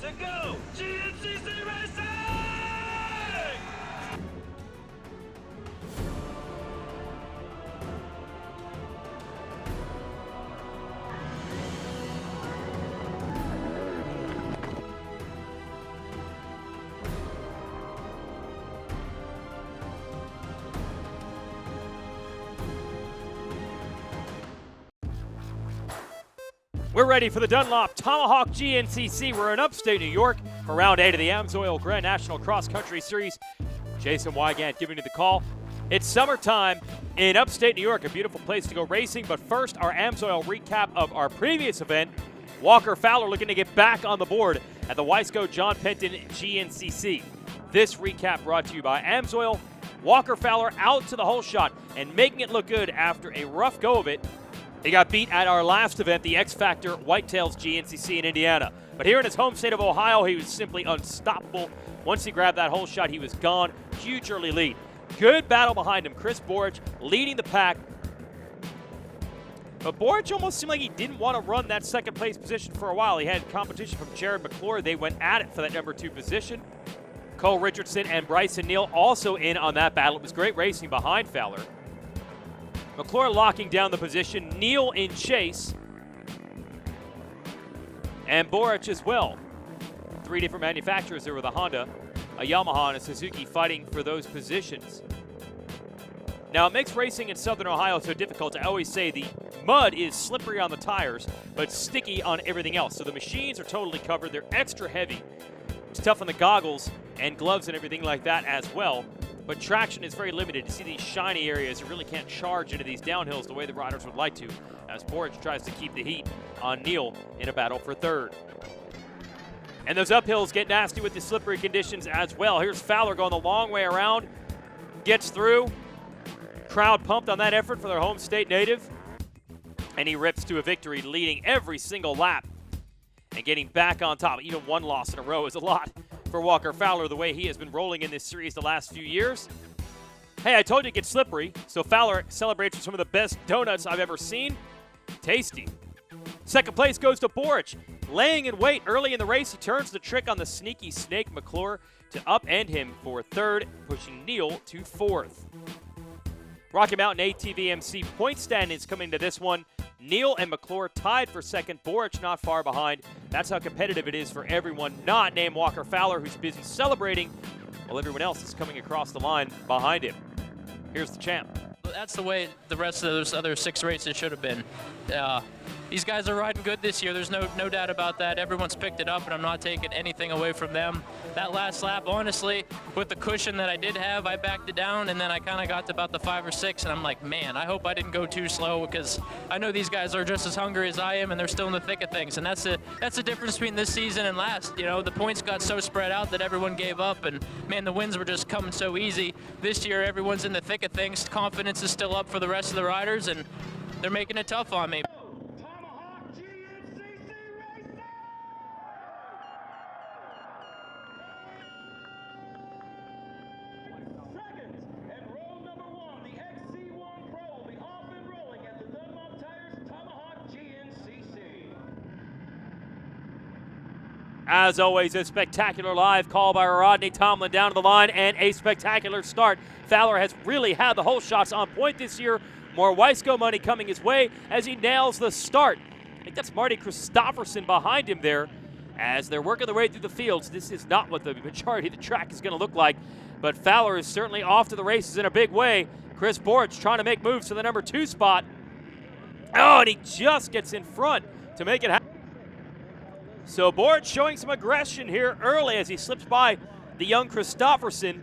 to go GNCC Racing! We're ready for the Dunlop Tomahawk GNCC. We're in upstate New York for round 8 of the AMSOIL Grand National Cross Country Series. Jason Wygant giving you the call. It's summertime in upstate New York, a beautiful place to go racing. But first, our AMSOIL recap of our previous event. Walker Fowler looking to get back on the board at the Wiseco John Penton GNCC. This recap brought to you by AMSOIL. Walker Fowler out to the hole shot and making it look good after a rough go of it. He got beat at our last event, the X Factor Whitetails GNCC in Indiana. But here in his home state of Ohio, he was simply unstoppable. Once he grabbed that hole shot, he was gone. Huge early lead. Good battle behind him. Chris Borich leading the pack. But Borich almost seemed like he didn't want to run that second place position for a while. He had competition from Jared McClure. They went at it for that number 2 position. Cole Richardson and Bryson Neal also in on that battle. It was great racing behind Fowler. McClure locking down the position, Neal in chase, and Borich as well. 3 different manufacturers there with a Honda, a Yamaha, and a Suzuki fighting for those positions. Now, it makes racing in Southern Ohio so difficult. I always say the mud is slippery on the tires, but sticky on everything else. So the machines are totally covered. They're extra heavy. It's tough on the goggles and gloves and everything like that as well. But traction is very limited. You see these shiny areas, you really can't charge into these downhills the way the riders would like to, as Borich tries to keep the heat on Neal in a battle for third. And those uphills get nasty with the slippery conditions as well. Here's Fowler going the long way around, gets through. Crowd pumped on that effort for their home state native. And he rips to a victory, leading every single lap and getting back on top. Even one loss in a row is a lot for Walker Fowler, the way he has been rolling in this series the last few years. Hey, I told you it gets slippery, so Fowler celebrates with some of the best donuts I've ever seen. Tasty. Second place goes to Borich. Laying in wait early in the race, he turns the trick on the sneaky snake McClure to upend him for third, pushing Neal to fourth. Rocky Mountain ATV MC point stand is coming to this one. Neal and McClure tied for second. Borich not far behind. That's how competitive it is for everyone not named Walker Fowler, who's busy celebrating, while everyone else is coming across the line behind him. Here's the champ. That's the way the rest of those other 6 races should have been. These guys are riding good this year. There's no doubt about that. Everyone's picked it up, and I'm not taking anything away from them. That last lap, honestly, with the cushion that I did have, I backed it down, and then I kind of got to about the 5 or 6, and I'm like, man, I hope I didn't go too slow, because I know these guys are just as hungry as I am, and they're still in the thick of things. And that's the difference between this season and last. You know, the points got so spread out that everyone gave up, and man, the wins were just coming so easy. This year, everyone's in the thick of things. Confidence is still up for the rest of the riders, and they're making it tough on me. Tomahawk GNCC Racing! Seconds, and roll number 1, the XC1 Pro will be off and rolling at the Dunlop Tires Tomahawk GNCC. As always, a spectacular live call by Rodney Tomlin down to the line, and a spectacular start. Fowler has really had the whole shots on point this year. More Wiseco money coming his way as he nails the start. I think that's Marty Christopherson behind him there as they're working their way through the fields. This is not what the majority of the track is going to look like, but Fowler is certainly off to the races in a big way. Chris Borich trying to make moves to the number 2 spot. Oh, and he just gets in front to make it happen. So Borich showing some aggression here early as he slips by the young Christopherson.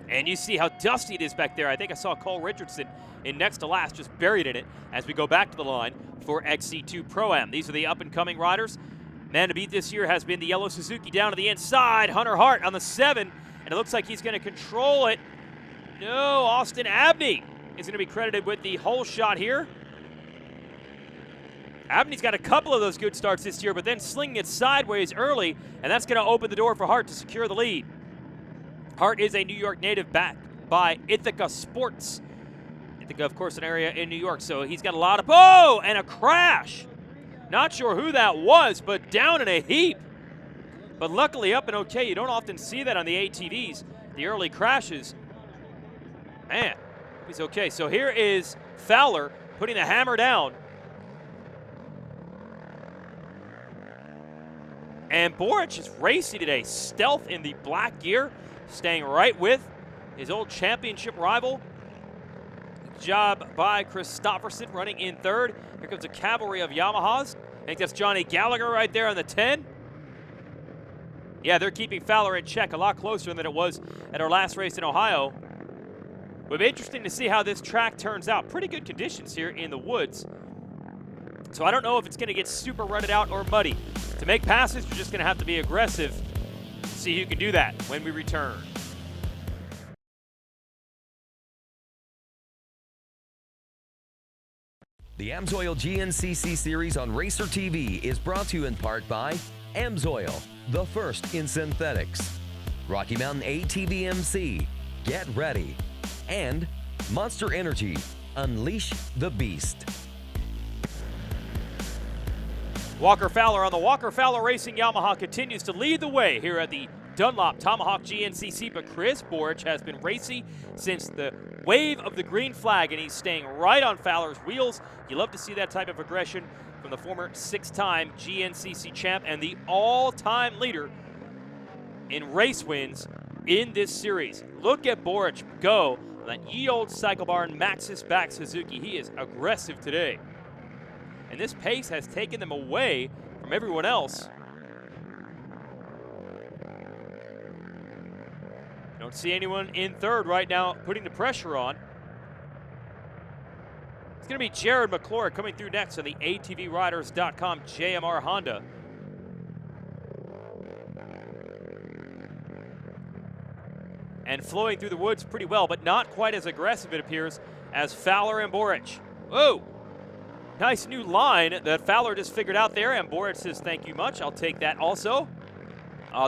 And you see how dusty it is back there. I think I saw Cole Richardson in next to last, just buried in it as we go back to the line for XC2 Pro-Am. These are the up-and-coming riders. Man to beat this year has been the yellow Suzuki down to the inside. Hunter Hart on the 7, and it looks like he's going to control it. No, Austin Abney is going to be credited with the whole shot here. Abney's got a couple of those good starts this year, but then slinging it sideways early, and that's going to open the door for Hart to secure the lead. Hart is a New York native, backed by Ithaca Sports. Ithaca, of course, an area in New York, so he's got a lot of... Oh, and a crash! Not sure who that was, but down in a heap. But luckily up and okay. You don't often see that on the ATVs, the early crashes. Man, he's okay. So here is Fowler putting the hammer down. And Boric is racing today. Stealth in the black gear, staying right with his old championship rival. Good job by Christopherson running in third. Here comes a cavalry of Yamahas. I think that's Johnny Gallagher right there on the 10. Yeah, they're keeping Fowler in check a lot closer than it was at our last race in Ohio. It'll be interesting to see how this track turns out. Pretty good conditions here in the woods. So I don't know if it's going to get super rutted out or muddy. To make passes, you're just going to have to be aggressive. See who can do that when we return. The AMSOIL GNCC series on Racer TV is brought to you in part by AMSOIL, the first in synthetics, Rocky Mountain ATV MC, get ready, and Monster Energy, unleash the beast. Walker Fowler on the Walker Fowler Racing Yamaha continues to lead the way here at the Dunlop Tomahawk GNCC, but Chris Boric has been racy since the wave of the green flag, and he's staying right on Fowler's wheels. You love to see that type of aggression from the former 6-time GNCC champ and the all-time leader in race wins in this series. Look at Boric go on that ye old cycle barn Maxxis back Suzuki. He is aggressive today. And this pace has taken them away from everyone else. Don't see anyone in third right now putting the pressure on. It's going to be Jared McClure coming through next on the ATVRiders.com JMR Honda. And flowing through the woods pretty well, but not quite as aggressive, it appears, as Fowler and Boric. Whoa! Nice new line that Fowler just figured out there, and Boric says, thank you much, I'll take that also.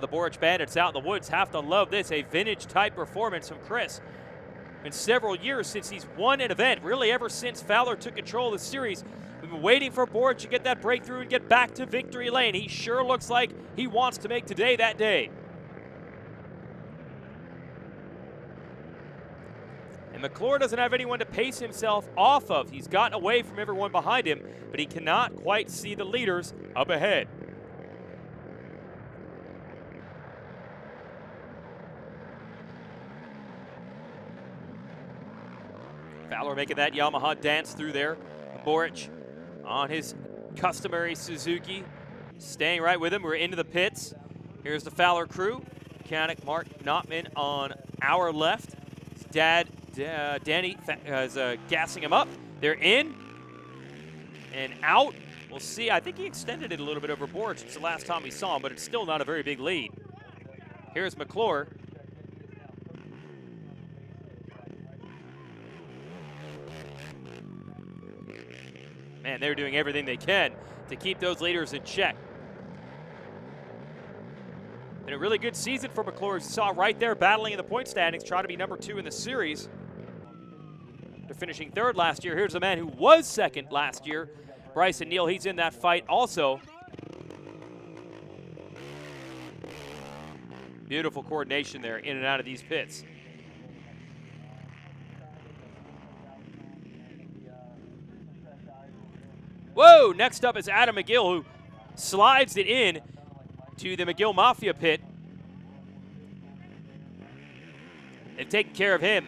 The Boric Bandits out in the woods have to love this, a vintage-type performance from Chris. Been several years since he's won an event, really ever since Fowler took control of the series. We've been waiting for Boric to get that breakthrough and get back to victory lane. He sure looks like he wants to make today that day. And McClure doesn't have anyone to pace himself off of. He's gotten away from everyone behind him, but he cannot quite see the leaders up ahead. Fowler making that Yamaha dance through there. Boric on his customary Suzuki, staying right with him. We're into the pits. Here's the Fowler crew. Mechanic Mark Notman on our left. His dad, Danny, is gassing him up. They're in and out. We'll see. I think he extended it a little bit over Boric since the last time we saw him, but it's still not a very big lead. Here's McClure. Man, they're doing everything they can to keep those leaders in check. Been a really good season for McClure, as you saw right there battling in the point standings, trying to be number 2 in the series. They're finishing third last year. Here's a man who was second last year, Bryson Neal. He's in that fight also. Beautiful coordination there in and out of these pits. Whoa, next up is Adam McGill, who slides it in to the McGill Mafia pit. They've taken care of him.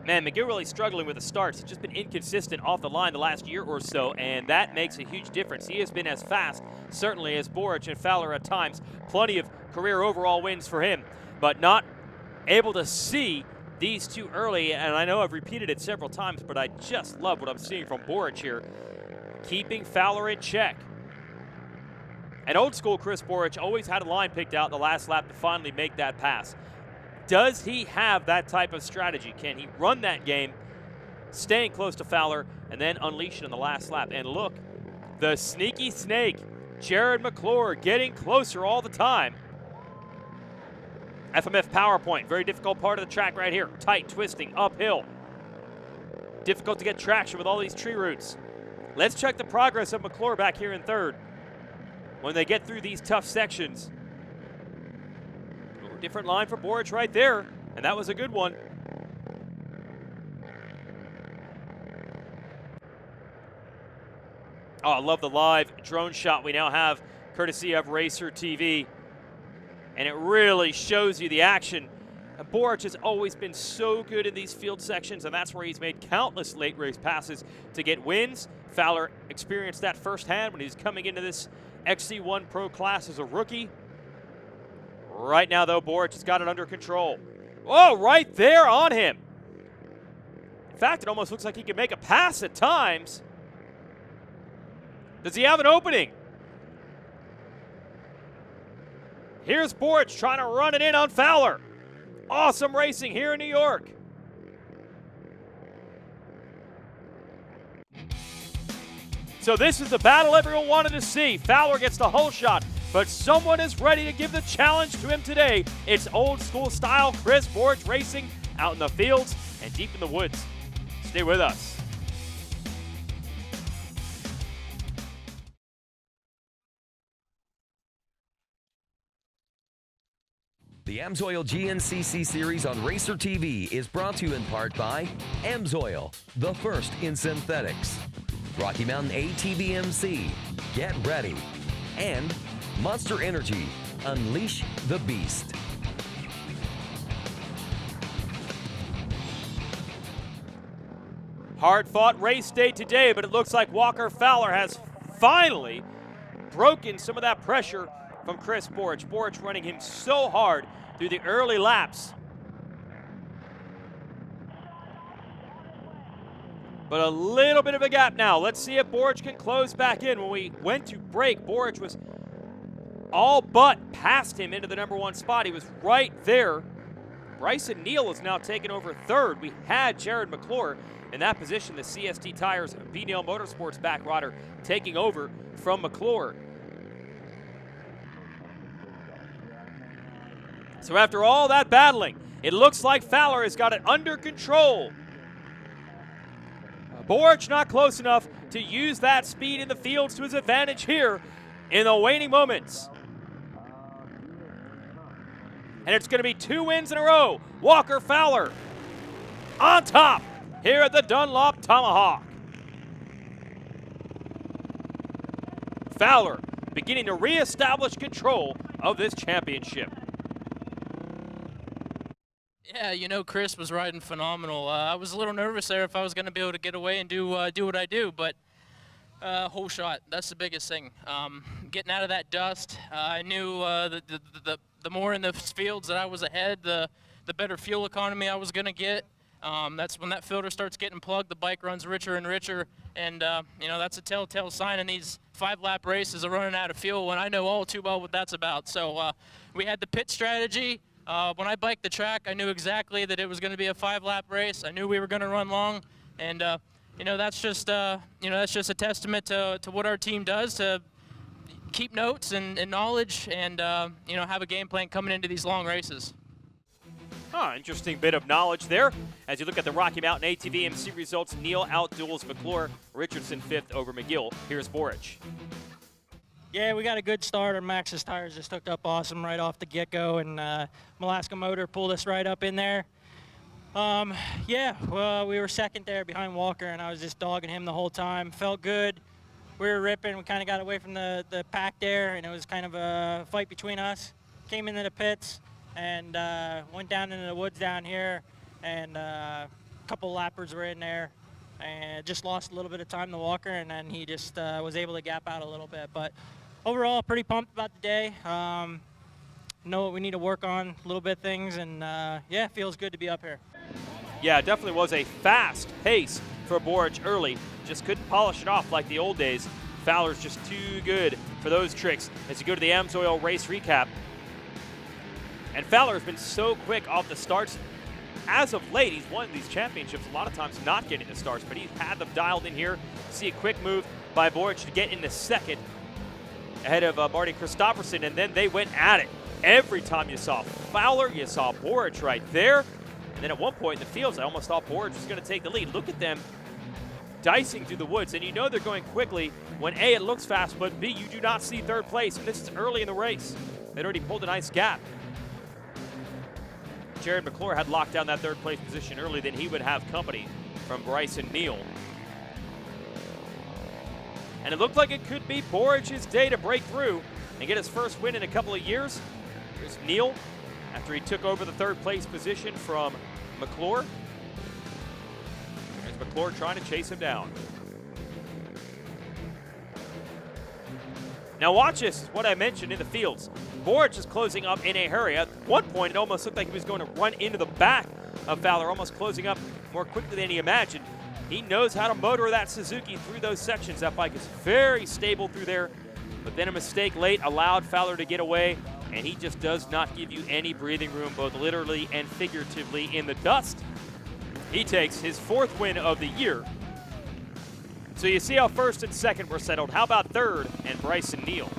Man, McGill really struggling with the starts. He's just been inconsistent off the line the last year or so, and that makes a huge difference. He has been as fast, certainly, as Boric and Fowler at times. Plenty of career overall wins for him, but not able to see these two early, and I know I've repeated it several times, but I just love what I'm seeing from Boric here, keeping Fowler in check. And old school Chris Boric always had a line picked out in the last lap to finally make that pass. Does he have that type of strategy? Can he run that game, staying close to Fowler, and then unleash it in the last lap? And look, the sneaky snake, Jared McClure, getting closer all the time. FMF PowerPoint, very difficult part of the track right here. Tight, twisting, uphill. Difficult to get traction with all these tree roots. Let's check the progress of McClure back here in third. When they get through these tough sections. Different line for Boric right there, and that was a good one. Oh, I love the live drone shot we now have, courtesy of Racer TV. And it really shows you the action. And Boric has always been so good in these field sections, and that's where he's made countless late race passes to get wins. Fowler experienced that firsthand when he was coming into this XC1 Pro class as a rookie. Right now, though, Boric has got it under control. Oh, right there on him. In fact, it almost looks like he can make a pass at times. Does he have an opening? Here's Boric trying to run it in on Fowler. Awesome racing here in New York. So this is the battle everyone wanted to see. Fowler gets the whole shot, but someone is ready to give the challenge to him today. It's old school style Chris Boric racing out in the fields and deep in the woods. Stay with us. The AMSOIL GNCC series on Racer TV is brought to you in part by AMSOIL, the first in synthetics. Rocky Mountain ATV MC, get ready. And Monster Energy, unleash the beast. Hard-fought race day today, but it looks like Walker Fowler has finally broken some of that pressure from Chris Boric. Boric running him so hard through the early laps. But a little bit of a gap now. Let's see if Boric can close back in. When we went to break, Boric was all but past him into the #1 spot. He was right there. Bryson Neal is now taking over third. We had Jared McClure in that position. The CST Tires B-Nail Motorsports back rider taking over from McClure. So after all that battling, it looks like Fowler has got it under control. Boric not close enough to use that speed in the fields to his advantage here in the waning moments. And it's going to be 2 wins in a row. Walker Fowler on top here at the Dunlop Tomahawk. Fowler beginning to reestablish control of this championship. Yeah, you know, Chris was riding phenomenal. I was a little nervous there if I was going to be able to get away and do what I do, but whole shot, that's the biggest thing. Getting out of that dust, I knew the more in the fields that I was ahead, the better fuel economy I was going to get. That's when that filter starts getting plugged, the bike runs richer and richer, and you know, that's a telltale sign in these 5-lap races of running out of fuel, when I know all too well what that's about. So we had the pit strategy. When I biked the track, I knew exactly that it was going to be a 5-lap race. I knew we were going to run long, and you know, that's just a testament to what our team does to keep notes and knowledge, and you know, have a game plan coming into these long races. Interesting bit of knowledge there. As you look at the Rocky Mountain ATV MC results, Neal outduels McClure, Richardson 5th over McGill. Here's Boric. Yeah, we got a good start. Our Maxxis tires just hooked up awesome right off the get-go, and Alaska Motor pulled us right up in there. Yeah, well, we were second there behind Walker, and I was just dogging him the whole time. Felt good. We were ripping. We kind of got away from the pack there, and it was kind of a fight between us. Came into the pits and went down into the woods down here, and a couple lappers were in there, and just lost a little bit of time to Walker, and then he just was able to gap out a little bit. But overall, pretty pumped about the day. Know what we need to work on, a little bit things, and yeah, feels good to be up here. Yeah, it definitely was a fast pace for Boric early. Just couldn't polish it off like the old days. Fowler's just too good for those tricks. As you go to the AMSOIL race recap, and Fowler has been so quick off the starts. As of late, he's won these championships a lot of times not getting the starts, but he's had them dialed in here. See a quick move by Boric to get into second ahead of Marty Christopherson, and then they went at it. Every time you saw Fowler, you saw Boric right there. And then at one point in the fields, I almost thought Borge was going to take the lead. Look at them dicing through the woods, and you know they're going quickly when A, it looks fast, but B, you do not see third place, and this is early in the race. They'd already pulled a nice gap. Jared McClure had locked down that third place position early, then he would have company from Bryson Neal. And it looked like it could be Borge's day to break through and get his first win in a couple of years. Here's Neal after he took over the third place position from McClure. There's McClure trying to chase him down. Now watch this, what I mentioned in the fields. Borge is closing up in a hurry. At one point, it almost looked like he was going to run into the back of Fowler, almost closing up more quickly than he imagined. He knows how to motor that Suzuki through those sections. That bike is very stable through there, but then a mistake late allowed Fowler to get away, and he just does not give you any breathing room, both literally and figuratively, in the dust. He takes his fourth win of the year. So you see how first and second were settled. How about third and Bryson Neal?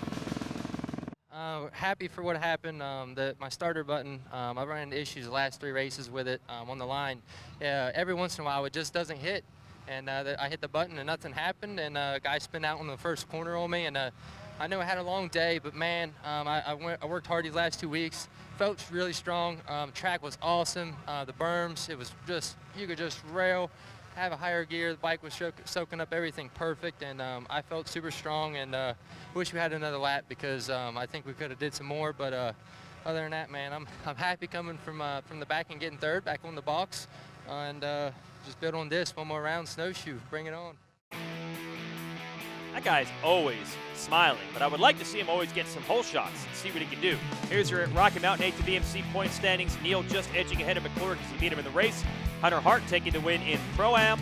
Happy for what happened. My starter button, I ran into issues the last 3 races with it on the line. Every once in a while, it just doesn't hit. And I hit the button and nothing happened. And a guy spun out on the first corner on me. And I know I had a long day, but man, I worked hard these last 2 weeks. Felt really strong. Track was awesome. The berms, it was just, you could just rail. Have a higher gear. The bike was soaking up everything perfect, and I felt super strong. And wish we had another lap because I think we could have did some more. But other than that, man, I'm happy coming from the back and getting third back on the box, and just build on this one more round. Snowshoe, bring it on. That guy's always smiling, but I would like to see him always get some hole shots and see what he can do. Here's your Rocky Mountain ATV MC point standings. Neal just edging ahead of McClure because he beat him in the race. Hunter Hart taking the win in Pro-Am.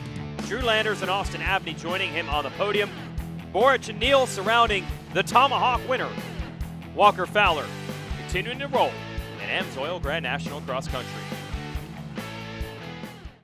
Drew Landers and Austin Abney joining him on the podium. Borge and Neal surrounding the Tomahawk winner, Walker Fowler, continuing to roll in AMSOIL Grand National Cross Country.